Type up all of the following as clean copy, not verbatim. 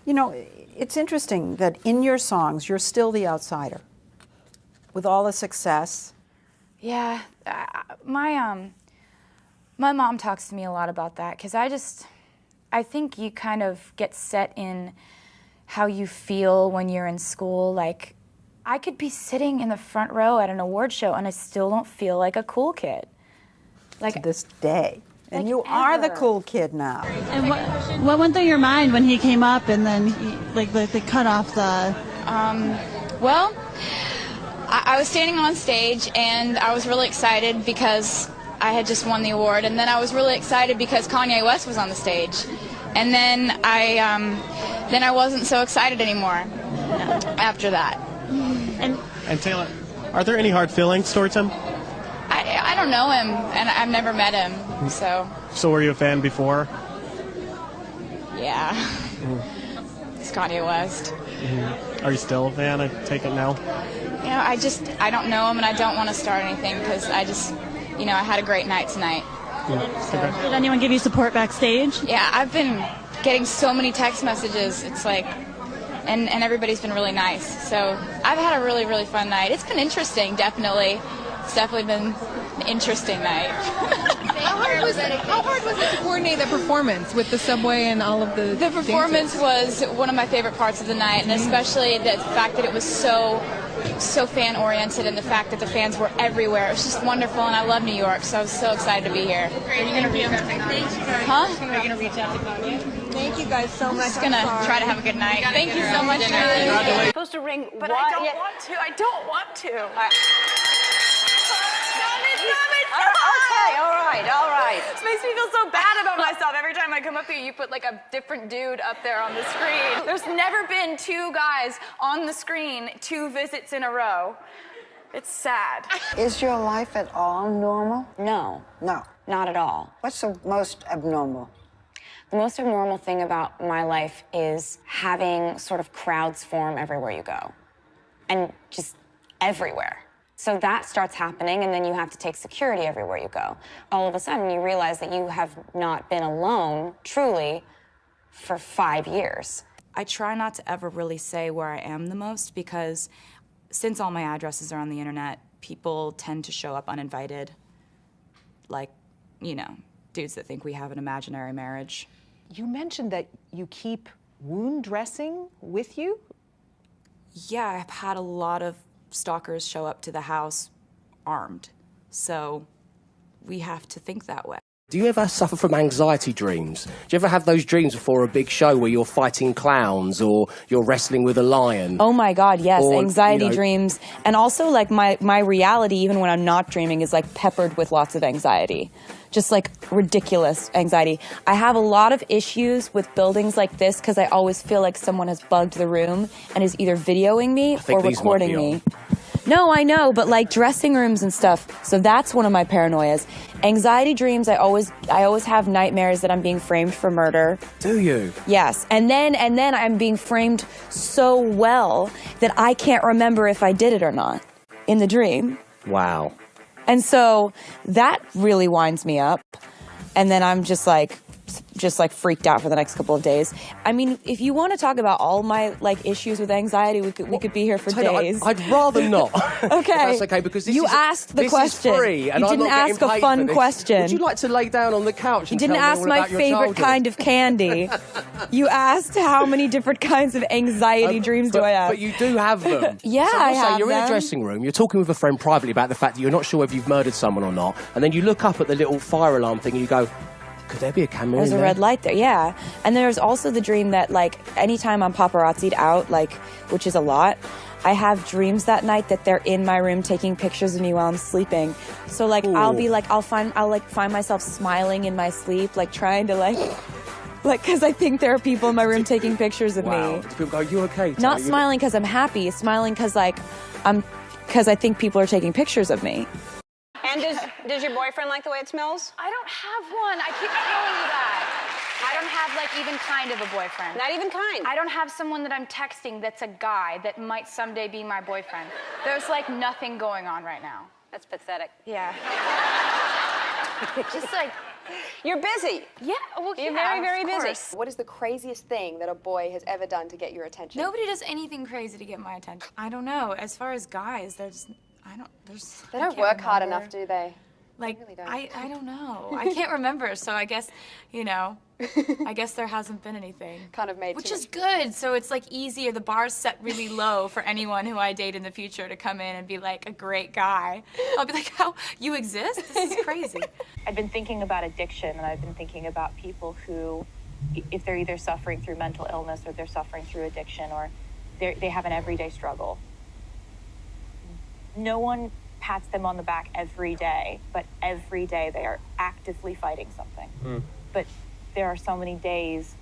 You know, it's interesting that in your songs, you're still the outsider. With all the success. Yeah, my mom talks to me a lot about that, because I think you kind of get set in how you feel when you're in school. Like, I could be sitting in the front row at an award show and I still don't feel like a cool kid. Like, to this day. And like you are the cool kid now. And what went through your mind when he came up and then they cut off the... Well, I was standing on stage and I was really excited because I had just won the award, and then I was really excited because Kanye West was on the stage. And then I wasn't so excited anymore after that. And Taylor, are there any hard feelings towards him? I don't know him, and I've never met him, so... So were you a fan before? Yeah. It's Kanye West. Are you still a fan, I take it now? You know, I don't know him, and I don't want to start anything, because I had a great night tonight. Okay. Did anyone give you support backstage? Yeah, I've been getting so many text messages. It's like, and everybody's been really nice. So I've had a really, really fun night. It's been interesting, definitely. It's definitely been an interesting night. How hard was it to coordinate the performance with the subway and all of the The performance dancers? was one of my favorite parts of the night, and especially the fact that it was so fan-oriented, and the fact that the fans were everywhere. It was just wonderful, and I love New York, so I was so excited to be here. Are you going to reach out to Kanye? Huh? Are you going to reach out to Kanye? Thank you guys so much. I'm just going to try to have a good night. Thank you so much, guys. Supposed to ring, but I don't want to. I don't want to. Okay, all right. This makes me feel so bad about myself. Every time I come up here, you put like a different dude up there on the screen. There's never been two guys on the screen 2 visits in a row. It's sad. Is your life at all normal? No. No. Not at all. What's the most abnormal? The most abnormal thing about my life is having sort of crowds form everywhere you go. And just everywhere. So that starts happening, and then you have to take security everywhere you go. All of a sudden, you realize that you have not been alone, truly, for 5 years. I try not to ever really say where I am the most, because since all my addresses are on the internet, people tend to show up uninvited. Like, you know, dudes that think we have an imaginary marriage. You mentioned that you keep wound dressing with you? Yeah, I've had a lot of stalkers show up to the house armed. So we have to think that way. Do you ever suffer from anxiety dreams? Do you ever have those dreams before a big show where you're fighting clowns or you're wrestling with a lion? Oh my God, yes, or, anxiety dreams. And also like my reality, even when I'm not dreaming, is like peppered with lots of anxiety. Just like ridiculous anxiety. I have a lot of issues with buildings like this because I always feel like someone has bugged the room and is either videoing me or recording me. No, I know, but like dressing rooms and stuff. So that's one of my paranoias. Anxiety dreams, I always have nightmares that I'm being framed for murder. Do you? Yes. And then I'm being framed so well that I can't remember if I did it or not in the dream. Wow. And so that really winds me up. And then I'm just like freaked out for the next couple of days. I mean, if you want to talk about all my like issues with anxiety, we could be here for days. I'd rather not. Okay. That's okay, because this asked the question. Is free, and you didn't ask a fun question. Would you like to lay down on the couch? You didn't ask my favorite kind of candy. You asked how many different kinds of anxiety dreams do I have. But you do have them. Yeah, so I have you're them. in a dressing room, you're talking with a friend privately about the fact that you're not sure if you've murdered someone or not, and then you look up at the little fire alarm thing and you go, could there be a camera There's in a there? red light there, yeah. And there's also the dream that, like, anytime I'm paparazzi'd out, like, which is a lot, I have dreams that night that they're in my room taking pictures of me while I'm sleeping. So, like, Ooh. I'll find myself smiling in my sleep, like, trying to, like, because I think there are people in my room taking pictures of me. People go, are you okay? Not smiling because I'm happy, smiling because, like, because I think people are taking pictures of me. And does your boyfriend like the way it smells? I don't have one. I keep telling you that. I don't have like even kind of a boyfriend. Not even kind? I don't have someone that I'm texting that's a guy that might someday be my boyfriend. There's like nothing going on right now. That's pathetic. Yeah. Just like, you're busy. Yeah, well, You're yeah, very, very of busy. course. What is the craziest thing that a boy has ever done to get your attention? Nobody does anything crazy to get my attention. I don't know. As far as guys, They I don't can't work hard remember. enough, do they? Like, They really don't. I don't know. I can't remember, so I guess, you know, I guess there hasn't been anything. Kind of made Which too is much. good, so it's like easier. The bar's set really low for anyone who I date in the future to come in and be like a great guy. I'll be like, how, you exist? This is crazy. I've been thinking about addiction, and I've been thinking about people who, if they're either suffering through mental illness or they're suffering through addiction or they have an everyday struggle. No one pats them on the back every day, but every day they are actively fighting something. But there are so many days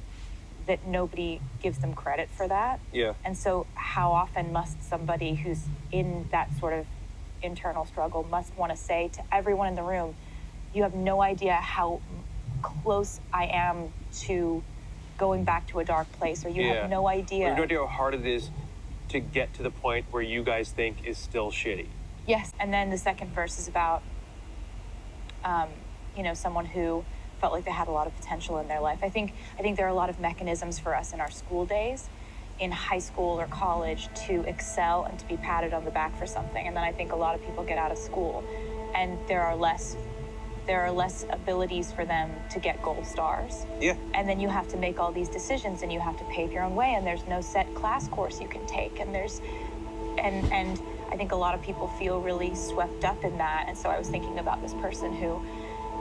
that nobody gives them credit for that. Yeah. And so how often must somebody who's in that sort of internal struggle must want to say to everyone in the room, you have no idea how close I am to going back to a dark place, or you have no idea. Or you have no idea how hard it is to get to the point where you guys think is still shitty. Yes, and then the second verse is about, you know, someone who felt like they had a lot of potential in their life. I think there are a lot of mechanisms for us in our school days, in high school or college, to excel and to be patted on the back for something. And then I think a lot of people get out of school, and there are less abilities for them to get gold stars. Yeah. And then you have to make all these decisions, and you have to pave your own way, and there's no set class course you can take, and and I think a lot of people feel really swept up in that. And so I was thinking about this person who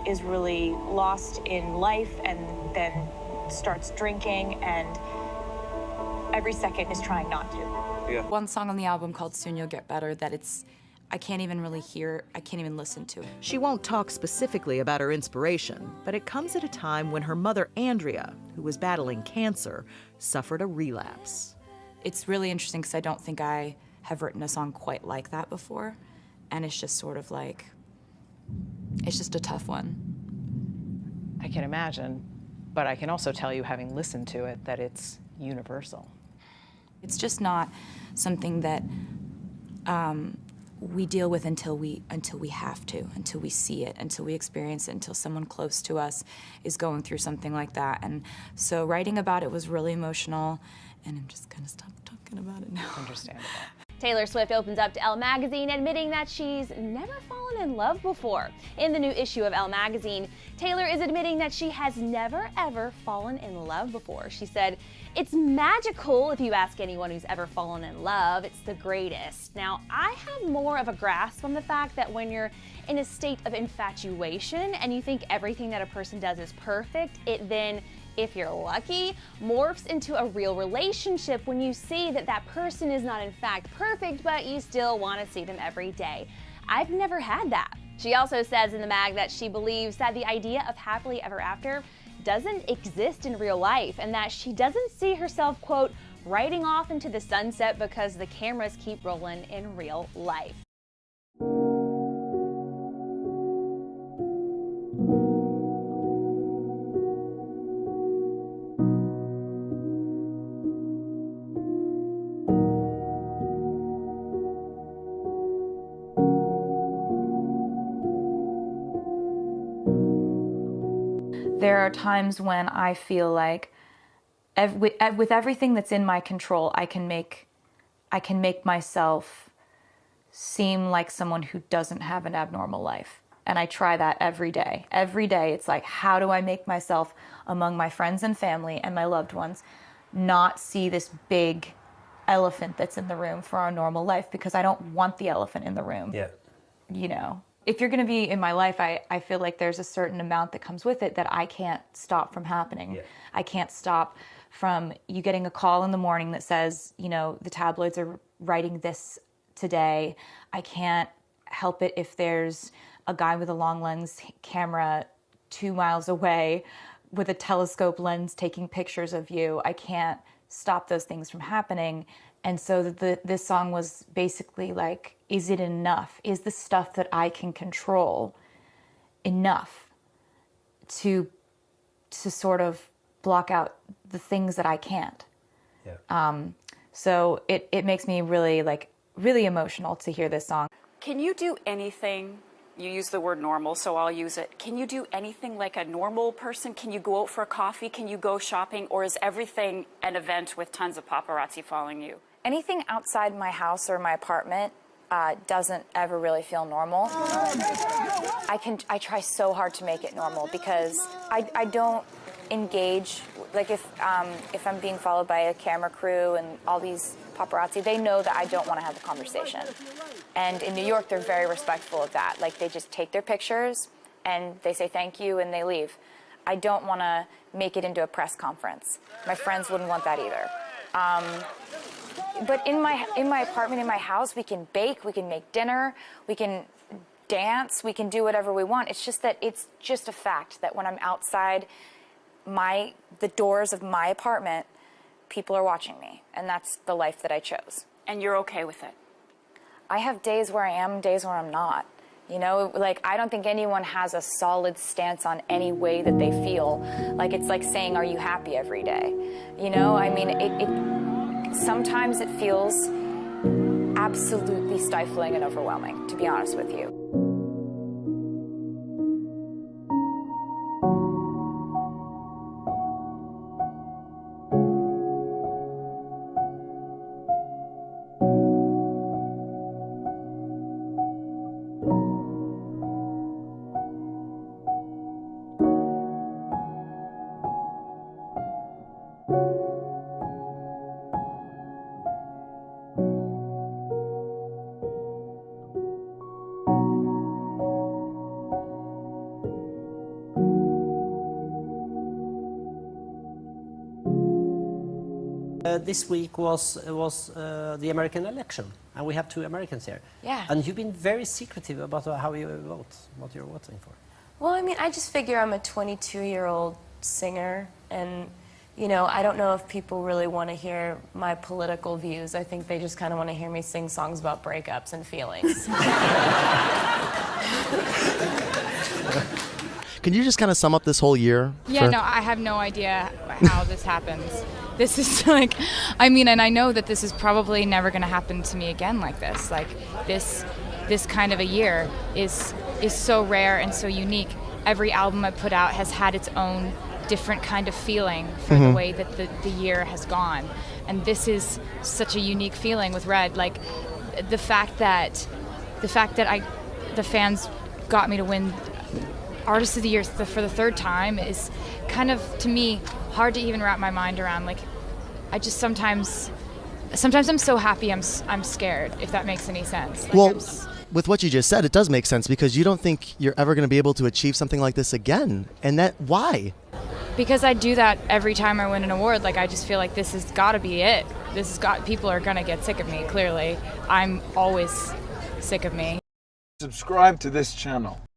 is really lost in life and then starts drinking, and every second is trying not to. Yeah. One song on the album called Soon You'll Get Better that I can't even really hear, I can't even listen to. She won't talk specifically about her inspiration, but it comes at a time when her mother, Andrea, who was battling cancer, suffered a relapse. It's really interesting because I don't think I have written a song quite like that before, and it's just sort of like, it's just a tough one. I can imagine, but I can also tell you, having listened to it, that it's universal. It's just not something that we deal with until we have to, until we see it, until we experience it, until someone close to us is going through something like that. And so writing about it was really emotional, and I'm just gonna stop talking about it now. Understandable. Taylor Swift opens up to Elle magazine, admitting that she's never fallen in love before. In the new issue of Elle magazine, Taylor is admitting that she has never, ever fallen in love before. She said, "It's magical if you ask anyone who's ever fallen in love. It's the greatest." Now, I have more of a grasp on the fact that when you're in a state of infatuation and you think everything that a person does is perfect, it then, if you're lucky, morphs into a real relationship when you see that that person is not in fact perfect, but you still want to see them every day. I've never had that. She also says in the mag that she believes that the idea of happily ever after doesn't exist in real life, and that she doesn't see herself, quote, riding off into the sunset because the cameras keep rolling in real life. There are times when I feel like with everything that's in my control, I can make myself seem like someone who doesn't have an abnormal life. And I try that every day. Every day it's like, how do I make myself among my friends and family and my loved ones not see this big elephant that's in the room for our normal life, because I don't want the elephant in the room. Yeah. You know, if you're going to be in my life, I feel like there's a certain amount that comes with it that I can't stop from happening. Yeah. I can't stop from you getting a call in the morning that says, you know, the tabloids are writing this today. I can't help it if there's a guy with a long lens camera 2 miles away with a telescope lens taking pictures of you. I can't stop those things from happening. And so this song was basically like, is it enough? Is the stuff that I can control enough to sort of block out the things that I can't? Yeah. So it makes me really emotional to hear this song. Can you do anything you use the word normal, so I'll use it. Can you do anything like a normal person? Can you go out for a coffee? Can you go shopping? Or is everything an event with tons of paparazzi following you? Anything outside my house or my apartment doesn't ever really feel normal. I try so hard to make it normal because I don't engage, like if I'm being followed by a camera crew and all these paparazzi, they know that I don't want to have a conversation. And in New York, they're very respectful of that. Like, they just take their pictures and they say thank you and they leave. I don't want to make it into a press conference. My friends wouldn't want that either. But in my apartment, in my house, we can bake, we can make dinner, we can dance, we can do whatever we want. It's just that it's just a fact that when I'm outside the doors of my apartment, people are watching me, and that's the life that I chose. And you're okay with it? I have days where I am, days where I'm not. You know, like, I don't think anyone has a solid stance on any way that they feel. Like, it's like saying, are you happy every day? You know, I mean, sometimes it feels absolutely stifling and overwhelming, to be honest with you. This week was the American election, and we have 2 Americans here. Yeah. And you've been very secretive about how you vote, what you're voting for. Well, I mean, I just figure I'm a 22-year-old singer, and, you know, I don't know if people really want to hear my political views. I think they just kind of want to hear me sing songs about breakups and feelings. Can you just kind of sum up this whole year? Yeah, no, I have no idea how this happens. This is like, I mean, and I know that this is probably never going to happen to me again like this. Like, this kind of a year is so rare and so unique. Every album I put out has had its own different kind of feeling for the way that the year has gone. And this is such a unique feeling with Red. Like, the fact that the fans got me to win Artist of the Year for the 3rd time is kind of, to me, hard to even wrap my mind around. Like, I just sometimes I'm so happy I'm scared, if that makes any sense. Like, well, with what you just said, it does make sense, because you don't think you're ever going to be able to achieve something like this again. And why? Because I do that every time I win an award. Like, I just feel like this has got to be it. People are going to get sick of me, clearly. I'm always sick of me. Subscribe to this channel.